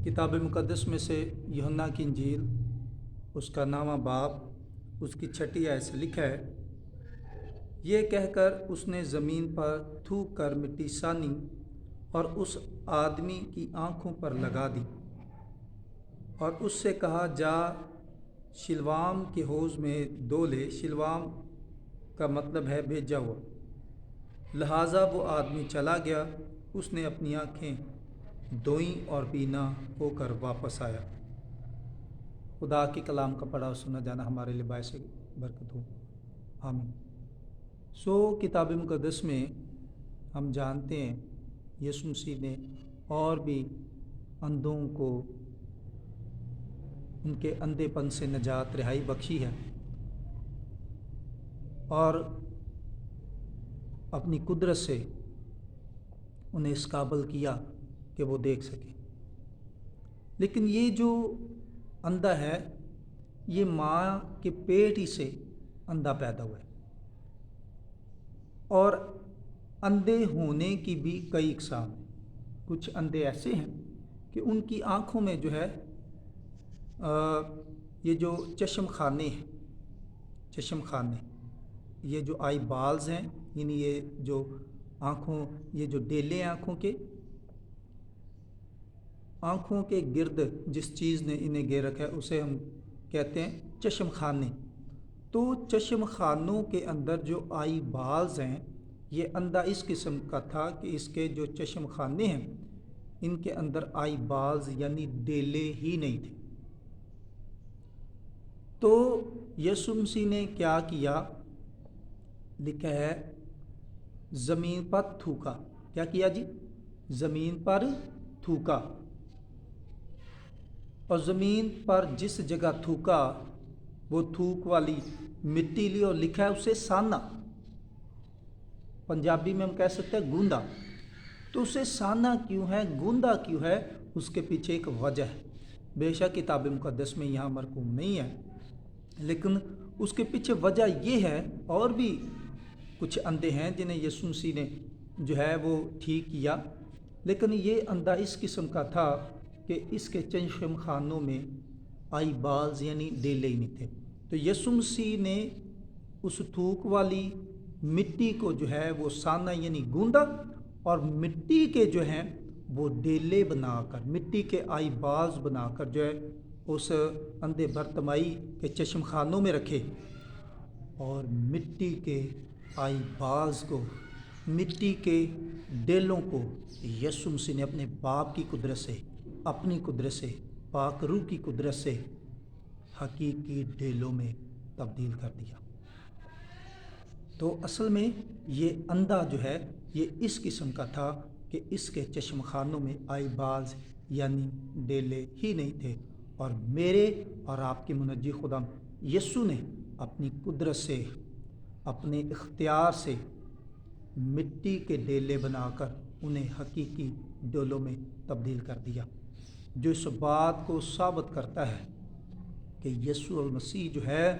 کتاب مقدس میں سے یوحنا کی انجیل اس کا 9واں باب اس کی 6 آیت سے لکھا ہے، یہ کہہ کر اس نے زمین پر تھوک کر مٹی سانی اور اس آدمی کی آنکھوں پر لگا دی اور اس سے کہا، جا شلوام کے حوض میں دو لے۔ شلوام کا مطلب ہے بھیجا ہوا۔ لہٰذا وہ آدمی چلا گیا، اس نے اپنی آنکھیں دھوئیں اور بینا ہو کر واپس آیا۔ خدا کے کلام کا پڑھا اور سنا جانا ہمارے لیے باعث برکت ہو، آمین۔ کتاب مقدس میں ہم جانتے ہیں یسوع مسیح نے اور بھی اندھوں کو ان کے اندھے پن سے نجات رہائی بخشی ہے اور اپنی قدرت سے انہیں اس قابل کیا کہ وہ دیکھ سکیں۔ لیکن یہ جو اندھا ہے یہ ماں کے پیٹ ہی سے اندھا پیدا ہوا ہے، اور اندھے ہونے کی بھی کئی اقسام ہیں۔ کچھ اندھے ایسے ہیں کہ ان کی آنکھوں میں جو ہے یہ جو چشم خانے یہ جو آئی بالز ہیں، یعنی یہ جو آنکھوں، یہ جو ڈیلے آنکھوں کے گرد جس چیز نے انہیں گھیر رکھا ہے اسے ہم کہتے ہیں چشم خانے۔ تو چشم خانوں کے اندر جو آئی بالز ہیں، یہ اندھا اس قسم کا تھا کہ اس کے جو چشم خانے ہیں ان کے اندر آئی بالز یعنی ڈیلے ہی نہیں تھے۔ تو یسوع مسیح نے کیا کیا؟ لکھا ہے زمین پر تھوکا۔ کیا کیا جی؟ زمین پر تھوکا، اور زمین پر جس جگہ تھوکا وہ تھوک والی مٹی لی اور لکھا ہے اسے سانا۔ پنجابی میں ہم کہہ سکتے ہیں گوندا۔ تو اسے سانا کیوں ہے، گوندا کیوں ہے؟ اس کے پیچھے ایک وجہ ہے۔ بے شک کتاب مقدس میں یہاں مرقوم نہیں ہے، لیکن اس کے پیچھے وجہ یہ ہے، اور بھی کچھ اندھے ہیں جنہیں یسوع مسیح نے جو ہے وہ ٹھیک کیا، لیکن یہ اندھا اس قسم کا تھا کہ اس کے چشم خانوں میں آئی بالز یعنی ڈیلے ہی نہیں تھے۔ تو یسوع مسیح نے اس تھوک والی مٹی کو جو ہے وہ سانا یعنی گوندا، اور مٹی کے جو ہیں وہ ڈیلے بنا کر، مٹی کے آئی بالز بنا کر جو ہے اس اندھے برتمائی کے چشم خانوں میں رکھے، اور مٹی کے آئی بالز کو، مٹی کے ڈیلوں کو یسوع مسیح نے اپنے باپ کی قدرت سے، اپنی قدرت سے، پاک روح کی قدرت سے حقیقی ڈیلوں میں تبدیل کر دیا۔ تو اصل میں یہ اندھا جو ہے یہ اس قسم کا تھا کہ اس کے چشم خانوں میں آئی بالز یعنی ڈیلے ہی نہیں تھے، اور میرے اور آپ کے منجی خدا یسوع نے اپنی قدرت سے، اپنے اختیار سے مٹی کے ڈیلے بنا کر انہیں حقیقی ڈولوں میں تبدیل کر دیا، جو اس بات کو ثابت کرتا ہے کہ یسوع المسیح جو ہے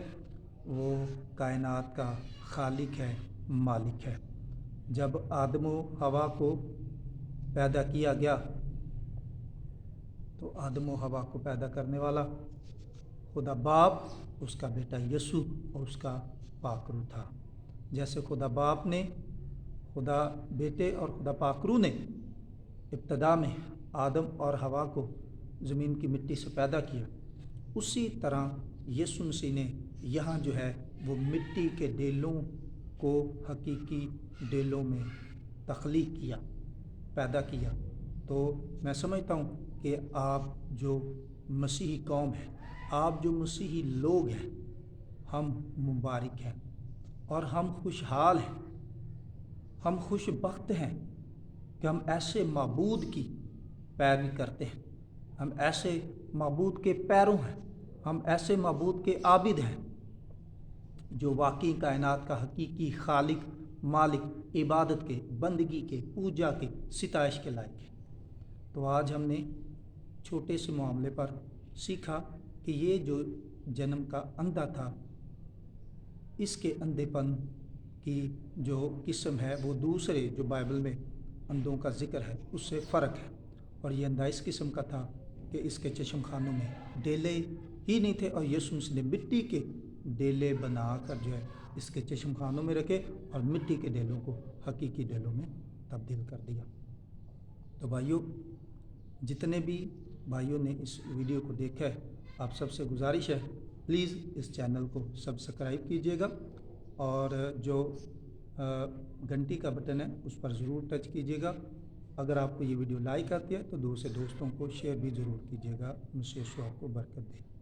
وہ کائنات کا خالق ہے، مالک ہے۔ جب آدم و حوا کو پیدا کیا گیا تو آدم و حوا کو پیدا کرنے والا خدا باپ، اس کا بیٹا یسوع اور اس کا پاک روح تھا۔ جیسے خدا باپ نے، خدا بیٹے اور خدا پاک روح نے ابتدا میں آدم اور حوا کو زمین کی مٹی سے پیدا کیا، اسی طرح یسوع مسیح نے یہاں جو ہے وہ مٹی کے ڈیلوں کو حقیقی ڈیلوں میں تخلیق کیا، پیدا کیا۔ تو میں سمجھتا ہوں کہ آپ جو مسیحی قوم ہے، آپ جو مسیحی لوگ ہیں، ہم مبارک ہیں اور ہم خوشحال ہیں، ہم خوش بخت ہیں کہ ہم ایسے معبود کی پیروی کرتے ہیں، ہم ایسے معبود کے پیروں ہیں، ہم ایسے معبود کے عابد ہیں جو واقعی کائنات کا حقیقی خالق، مالک، عبادت کے، بندگی کے، پوجا کے، ستائش کے لائق ہیں۔ تو آج ہم نے چھوٹے سے معاملے پر سیکھا کہ یہ جو جنم کا اندھا تھا، اس کے اندھے پن کی جو قسم ہے وہ دوسرے جو بائبل میں اندھوں کا ذکر ہے اس سے فرق ہے، اور یہ اندھا اس قسم کا تھا کہ اس کے چشم خانوں میں ڈیلے ہی نہیں تھے اور یسوع مسیح نے مٹی کے ڈیلے بنا کر جو ہے اس کے چشم خانوں میں رکھے اور مٹی کے ڈیلوں کو حقیقی ڈیلوں میں تبدیل کر دیا۔ تو بھائیوں، جتنے بھی بھائیوں نے اس ویڈیو کو دیکھا ہے، آپ سب سے گزارش ہے پلیز اس چینل کو سبسکرائب کیجیے گا اور جو گھنٹی کا بٹن ہے اس پر ضرور ٹچ کیجیے گا۔ اگر آپ کو یہ ویڈیو لائک آتی ہے تو دوسرے دوستوں کو شیئر بھی ضرور کیجیے گا۔ مسیح یسوع آپ کو برکت دے۔